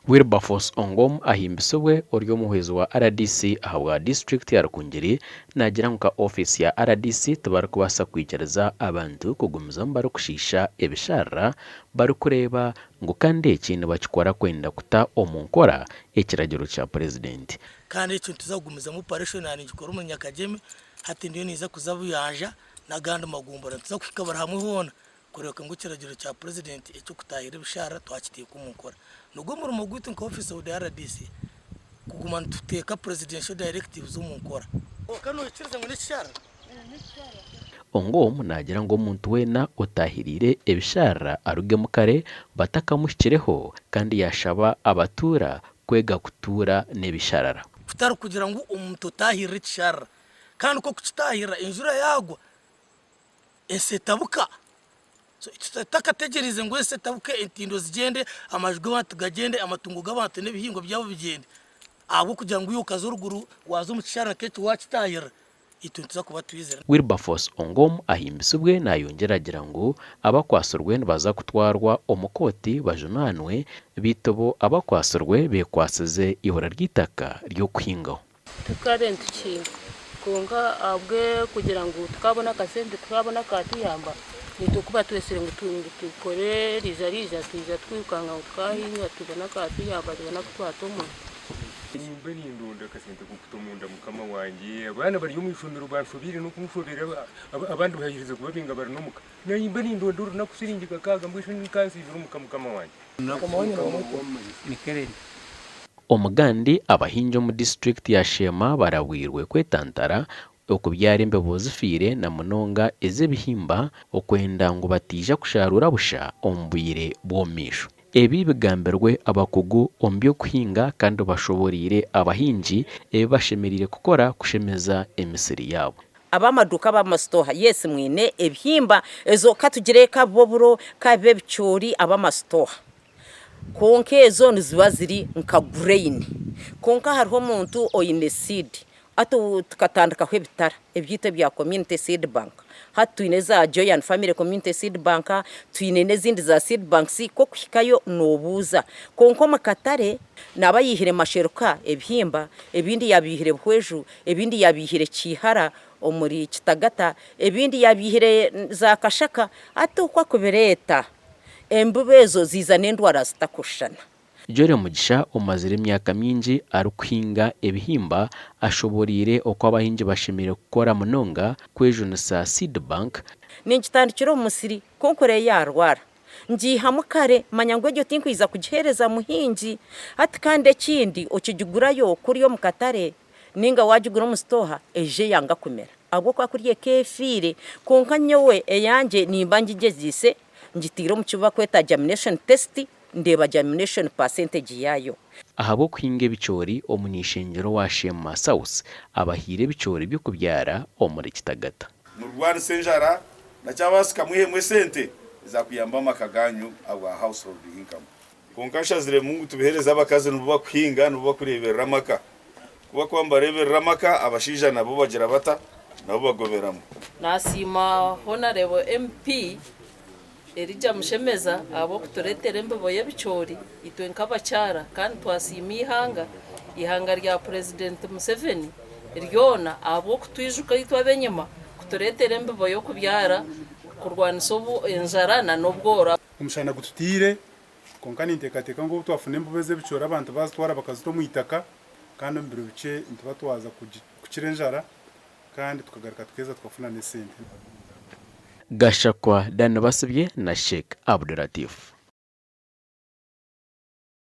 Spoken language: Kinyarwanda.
Wilberforce Ongom ahimbiswe oryo muhezi wa RDC ahabwa district ya Rukungiri nagira nka office ya RDC tubara kubasa kwigereza abantu kugumiza mbaro kushisha ebisharara bari kureba ngo kandi ikintu bakikora kwenda kuta omunkora ekiragiro cya president kandi icyo tuzagumiza mu operation yani gikora umunyakageme hati ndiyo niza kuzabuyanja na ganda magumbora tuzakwikabara hamwe hona kureka ngo kiragiro cya president icyo kutahira ibishara twakitiye kumunkora nugo muri mugwite nka office ya RDC kugumana tuteka presidential directives z'umunkora kano ikiriza ngo n'ikishara Ongom nagira ngo umuntu wena utahirire ebishara aruge mukare batakamushyireho kandi yashaba abatura kwega kutura n'ebisharara futari kugira ngo umuntu utahirire ikishara kandi uko kutahira injura yagwa esetabuka so takategereze ngo esetabuke intindo zigende amajwi abantu gagende amatungo g'abantu n'ebihingo byabo bigende abo kugira ngo yukaza uruguru wazo mu kishara ketu wakitahira ituntuza kuba twizera. Wilberforce Ongom ahimbisubwe nayongeragira ngo abakwasorwe baza kutwarwa omukoti bajunanwe bitobo abakwasorwe bekwasize ihora ryitaka ryo kuhingaho tukarenta ikintu konga abwe kugira ngo tukabona kasende tukabona katiyamba nitukuba twesere ngo tukore rizariza tuza twikanga ukahinga tubona katiyamba tubona twatomo nimba nindonda kasente kukutomunda mukama wanjye abana bari mu ishomero bashobire no kumushorera abandi bahiriza kubabinga bari no muka nimba nindonda uri nakusiringika kaga mbwisho nikansivira mukama wanjye nikerere omugandi abahinjo mu district ya Shema barawirwe kwetantara okubyara embeho zifire na munonga ezebihimba okwenda ngo batija kusharura busha ombwire bwomisho ebi bigamberwe abakugu ombyo kuhinga kandi bashoborire abahinji bashemeriire gukora kushemeza emisiri yabo abamaduka b'amastoha yesi mwine ebihimba ezo katugireka boburo kabe bicyori abamastoha konke ezo niziba ziri nka grain konka hariho umuntu oyine seed ato tukatandika kwebitara ebyite bya community seed bank hatuine za Joy and Family Community Seed Bank tuine nezindi za seed banks ko kwikayo nobuza konko makatare nabayihire masheruka ebihimba ebindi yabihire bweju ebindi yabihire kihara omuri kitagata ebindi yabihire za kashaka ato kwa kubereta embubezo ziza n'endwara zitakushana Jore mugisha umazire imyaka myinji arukuhinga ebihimba ashoborire uko abahinji bashimire gukora munonga kwejunisa seed bank n'igitandikiro umusiri konkore yarwara ngihamukare manyangwe ryo tinkwiza kugihereza muhinji ati kandi kindi ukigigurayo kuri yo mukatare ninga wajigura mu stoha eje yanga kumera abwo kwa kuriye kefire konka nyowe eyanje nimba ngigezise ngitiro mu kiba kweta germination test ndeba germination percentage yayo ahabo kuhinga bicyori omunishengero wa Shema South abahire bicyori byo kubyara omuri kitagata mu Rwanda senjara na cyabasika muhemwe sente za kuyamba makaganyu aba household income konkasha zire mungu tubihereza abakazi nuba kuhinga nuba kurebera maka kuba kwamba rebera maka abashija nabo bagira bata nabo bagoberamo nasima honorable MP erija mushemeza abo kutoretere mbobo y'ebicyori itwe nkabacyara kandi twasimi ihanga rya president Museveni ryona abo kutwijuka yitwa benyema kutoretere mbobo yo kubyara kurwana sobu enjarana nobwora umushana gututire konkani ntekateka ngo twafune mbobo z'ebicyori abantu bazitwara bakazito mu itaka kandi mbere bice ntuba twaza kukirenjara kandi tukagaruka tweza twafuna n'esente Gashakwa Dan basibye na Sheikh Abdulatif.